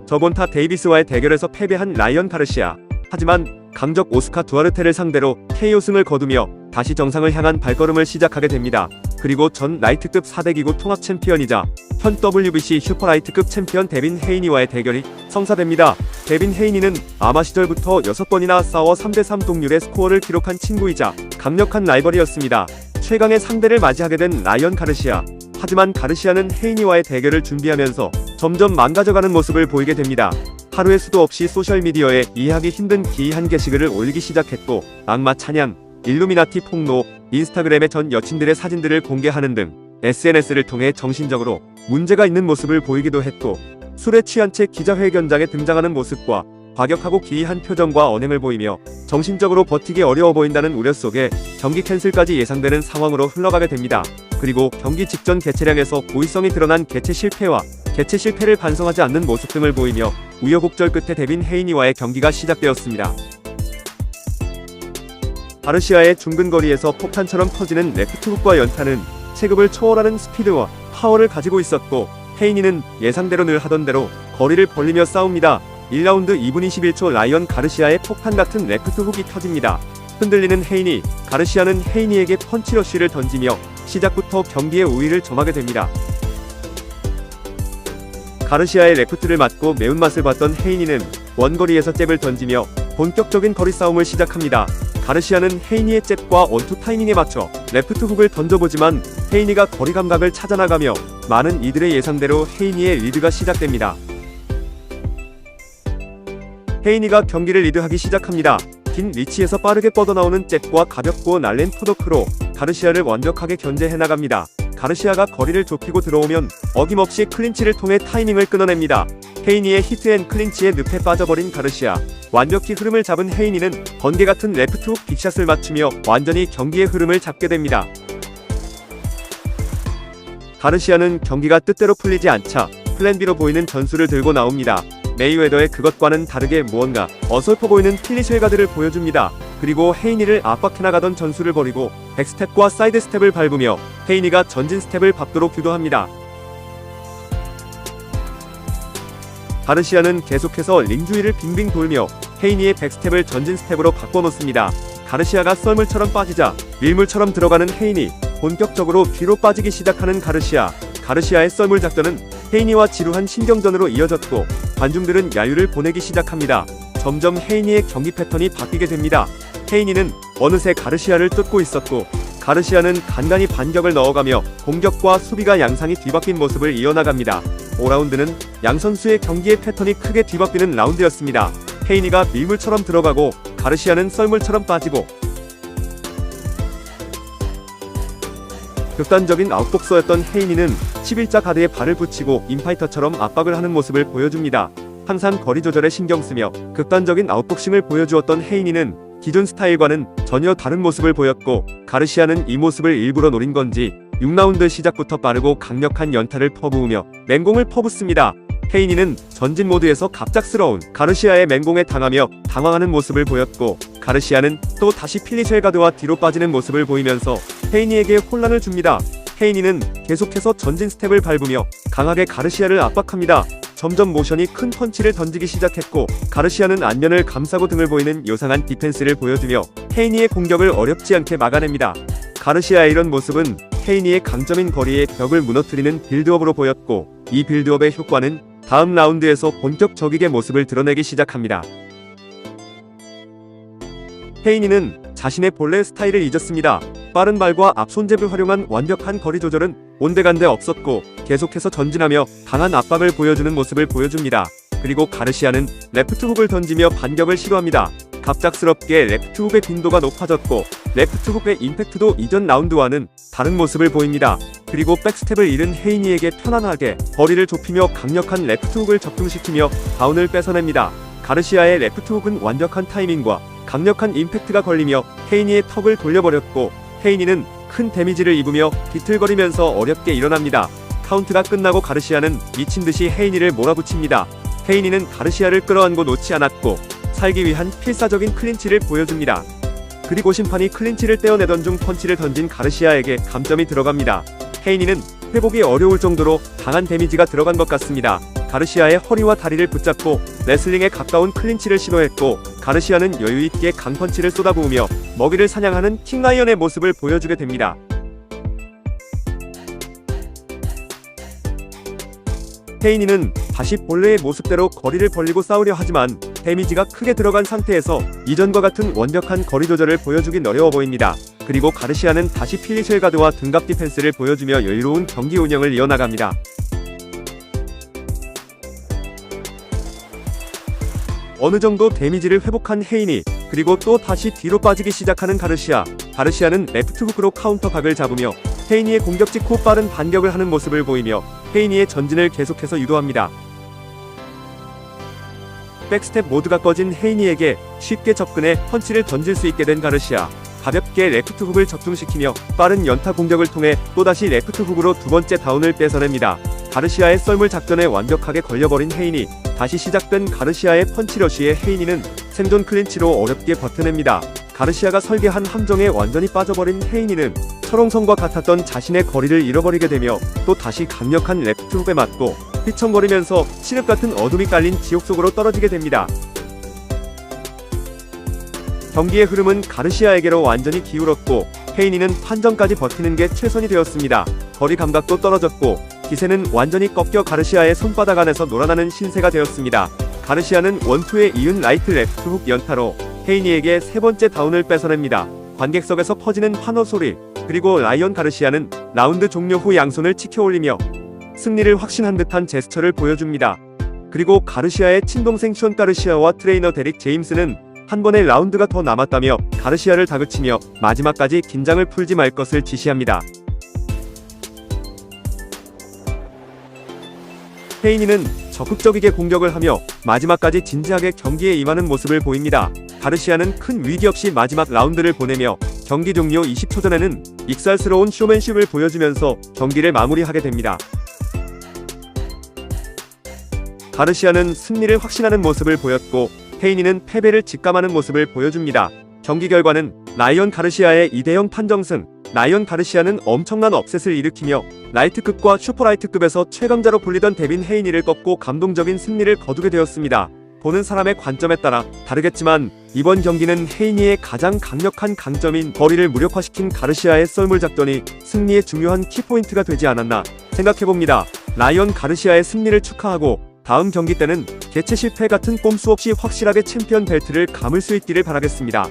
저본타 데이비스와의 대결에서 패배한 라이언 가르시아. 하지만 강적 오스카 두아르테를 상대로 KO 승을 거두며 다시 정상을 향한 발걸음을 시작하게 됩니다. 그리고 전 라이트급 4대 기구 통합 챔피언이자 현 WBC 슈퍼라이트급 챔피언 데빈 헤이니와의 대결이 성사됩니다. 데빈 헤이니는 아마 시절부터 6번이나 싸워 3대3 동률의 스코어를 기록한 친구이자 강력한 라이벌이었습니다. 최강의 상대를 맞이하게 된 라이언 가르시아. 하지만 가르시아는 헤이니와의 대결을 준비하면서 점점 망가져가는 모습을 보이게 됩니다. 하루에 수도 없이 소셜미디어에 이해하기 힘든 기이한 게시글을 올리기 시작했고, 악마 찬양, 일루미나티 폭로, 인스타그램에 전 여친들의 사진들을 공개하는 등 SNS를 통해 정신적으로 문제가 있는 모습을 보이기도 했고, 술에 취한 채 기자회견장에 등장하는 모습과 과격하고 기이한 표정과 언행을 보이며 정신적으로 버티기 어려워 보인다는 우려 속에 경기 캔슬까지 예상되는 상황으로 흘러가게 됩니다. 그리고 경기 직전 개체량에서 고의성이 드러난 개체 실패와 개체 실패를 반성하지 않는 모습 등을 보이며 우여곡절 끝에 데빈 헤이니와의 경기가 시작되었습니다. 가르시아의 중근거리에서 폭탄처럼 터지는 레프트훅과 연타는 체급을 초월하는 스피드와 파워를 가지고 있었고, 헤이니는 예상대로 늘 하던 대로 거리를 벌리며 싸웁니다. 1라운드 2분 21초 라이언 가르시아의 폭탄같은 레프트훅이 터집니다. 흔들리는 헤이니, 가르시아는 헤이니에게 펀치러쉬를 던지며 시작부터 경기의 우위를 점하게 됩니다. 가르시아의 레프트를 맞고 매운맛을 봤던 헤이니는 원거리에서 잽을 던지며 본격적인 거리 싸움을 시작합니다. 가르시아는 헤이니의 잽과 원투 타이밍에 맞춰 레프트 훅을 던져보지만 헤이니가 거리 감각을 찾아나가며 많은 이들의 예상대로 헤이니의 리드가 시작됩니다. 헤이니가 경기를 리드하기 시작합니다. 긴 리치에서 빠르게 뻗어나오는 잽과 가볍고 날랜 푸더크로 가르시아를 완벽하게 견제해나갑니다. 가르시아가 거리를 좁히고 들어오면 어김없이 클린치를 통해 타이밍을 끊어냅니다. 헤이니의 히트앤 클린치에 늪에 빠져버린 가르시아. 완벽히 흐름을 잡은 헤이니는 번개같은 레프트훅 빅샷을 맞추며 완전히 경기의 흐름을 잡게 됩니다. 가르시아는 경기가 뜻대로 풀리지 않자 플랜 B로 보이는 전술을 들고 나옵니다. 메이웨더의 그것과는 다르게 무언가 어설퍼 보이는 필리쉘 가드를 보여줍니다. 그리고 헤이니를 압박해나가던 전술을 버리고 백스텝과 사이드 스텝을 밟으며 헤이니가 전진 스텝을 밟도록 유도합니다. 가르시아는 계속해서 링 주위를 빙빙 돌며 헤이니의 백스텝을 전진 스텝으로 바꿔놓습니다. 가르시아가 썰물처럼 빠지자 밀물처럼 들어가는 헤이니, 본격적으로 뒤로 빠지기 시작하는 가르시아. 가르시아의 썰물 작전은 헤이니와 지루한 신경전으로 이어졌고 관중들은 야유를 보내기 시작합니다. 점점 헤이니의 경기 패턴이 바뀌게 됩니다. 헤이니는 어느새 가르시아를 쫓고 있었고, 가르시아는 간간히 반격을 넣어가며 공격과 수비가 양상이 뒤바뀐 모습을 이어나갑니다. 5라운드는 양 선수의 경기의 패턴이 크게 뒤바뀌는 라운드였습니다. 헤이니가 밀물처럼 들어가고 가르시아는 썰물처럼 빠지고, 극단적인 아웃복서였던 헤이니는 11자 가드에 발을 붙이고 인파이터처럼 압박을 하는 모습을 보여줍니다. 항상 거리 조절에 신경 쓰며 극단적인 아웃복싱을 보여주었던 헤이니는 기존 스타일과는 전혀 다른 모습을 보였고, 가르시아는 이 모습을 일부러 노린 건지 6라운드 시작부터 빠르고 강력한 연타를 퍼부으며 맹공을 퍼붓습니다. 헤이니는 전진 모드에서 갑작스러운 가르시아의 맹공에 당하며 당황하는 모습을 보였고, 가르시아는 또 다시 필리쉘 가드와 뒤로 빠지는 모습을 보이면서 헤이니에게 혼란을 줍니다. 헤이니는 계속해서 전진 스텝을 밟으며 강하게 가르시아를 압박합니다. 점점 모션이 큰 펀치를 던지기 시작했고, 가르시아는 안면을 감싸고 등을 보이는 요상한 디펜스를 보여주며 헤이니의 공격을 어렵지 않게 막아냅니다. 가르시아의 이런 모습은 헤이니의 강점인 거리의 벽을 무너뜨리는 빌드업으로 보였고, 이 빌드업의 효과는 다음 라운드에서 본격적이게 모습을 드러내기 시작합니다. 헤이니는 자신의 본래 스타일을 잊었습니다. 빠른 발과 앞손잽을 활용한 완벽한 거리 조절은 온데간데 없었고, 계속해서 전진하며 강한 압박을 보여주는 모습을 보여줍니다. 그리고 가르시아는 레프트훅을 던지며 반격을 시도합니다. 갑작스럽게 레프트훅의 빈도가 높아졌고, 레프트훅의 임팩트도 이전 라운드와는 다른 모습을 보입니다. 그리고 백스텝을 잃은 헤이니에게 편안하게 거리를 좁히며 강력한 레프트훅을 적중시키며 다운을 뺏어냅니다. 가르시아의 레프트훅은 완벽한 타이밍과 강력한 임팩트가 걸리며 헤이니의 턱을 돌려버렸고, 헤이니는 큰 데미지를 입으며 비틀거리면서 어렵게 일어납니다. 카운트가 끝나고 가르시아는 미친듯이 헤이니를 몰아붙입니다. 헤이니는 가르시아를 끌어안고 놓지 않았고 살기 위한 필사적인 클린치를 보여줍니다. 그리고 심판이 클린치를 떼어내던 중 펀치를 던진 가르시아에게 감점이 들어갑니다. 헤이니는 회복이 어려울 정도로 강한 데미지가 들어간 것 같습니다. 가르시아의 허리와 다리를 붙잡고 레슬링에 가까운 클린치를 시도했고, 가르시아는 여유있게 강펀치를 쏟아부으며 먹이를 사냥하는 킹라이언의 모습을 보여주게 됩니다. 헤이니는 다시 본래의 모습대로 거리를 벌리고 싸우려 하지만 데미지가 크게 들어간 상태에서 이전과 같은 완벽한 거리 조절을 보여주긴 어려워 보입니다. 그리고 가르시아는 다시 필리쉘 가드와 등갑 디펜스를 보여주며 여유로운 경기 운영을 이어나갑니다. 어느 정도 데미지를 회복한 헤이니, 그리고 또 다시 뒤로 빠지기 시작하는 가르시아. 가르시아는 레프트 훅으로 카운터 각을 잡으며 헤이니의 공격 직후 빠른 반격을 하는 모습을 보이며 헤이니의 전진을 계속해서 유도합니다. 백스텝 모드가 꺼진 헤이니에게 쉽게 접근해 펀치를 던질 수 있게 된 가르시아. 가볍게 레프트 훅을 적중시키며 빠른 연타 공격을 통해 또다시 레프트 훅으로 두 번째 다운을 뺏어냅니다. 가르시아의 썰물 작전에 완벽하게 걸려버린 헤이니. 다시 시작된 가르시아의 펀치러쉬에 헤이니는 생존 클린치로 어렵게 버텨냅니다. 가르시아가 설계한 함정에 완전히 빠져버린 헤이니는 철옹성과 같았던 자신의 거리를 잃어버리게 되며 또 다시 강력한 레프트 훅에 맞고 휘청거리면서 칠흑같은 어둠이 깔린 지옥 속으로 떨어지게 됩니다. 경기의 흐름은 가르시아에게로 완전히 기울었고 헤이니는 판정까지 버티는 게 최선이 되었습니다. 거리 감각도 떨어졌고 기세는 완전히 꺾여 가르시아의 손바닥 안에서 놀아나는 신세가 되었습니다. 가르시아는 원투에 이은 라이트 레프트 훅 연타로 헤이니에게 세 번째 다운을 뺏어냅니다. 관객석에서 퍼지는 환호 소리, 그리고 라이언 가르시아는 라운드 종료 후 양손을 치켜올리며 승리를 확신한 듯한 제스처를 보여줍니다. 그리고 가르시아의 친동생 션 가르시아와 트레이너 데릭 제임스는 한 번의 라운드가 더 남았다며 가르시아를 다그치며 마지막까지 긴장을 풀지 말 것을 지시합니다. 헤이니는 적극적이게 공격을 하며 마지막까지 진지하게 경기에 임하는 모습을 보입니다. 가르시아는 큰 위기 없이 마지막 라운드를 보내며 경기 종료 20초 전에는 익살스러운 쇼맨십을 보여주면서 경기를 마무리하게 됩니다. 가르시아는 승리를 확신하는 모습을 보였고 헤이니는 패배를 직감하는 모습을 보여줍니다. 경기 결과는 라이언 가르시아의 2대0 판정승. 라이언 가르시아는 엄청난 업셋을 일으키며 라이트급과 슈퍼라이트급에서 최강자로 불리던 데빈 헤이니를 꺾고 감동적인 승리를 거두게 되었습니다. 보는 사람의 관점에 따라 다르겠지만 이번 경기는 헤이니의 가장 강력한 강점인 거리를 무력화시킨 가르시아의 썰물 작전이 승리의 중요한 키포인트가 되지 않았나 생각해봅니다. 라이언 가르시아의 승리를 축하하고 다음 경기 때는 개최 실패 같은 꼼수 없이 확실하게 챔피언 벨트를 감을 수 있기를 바라겠습니다.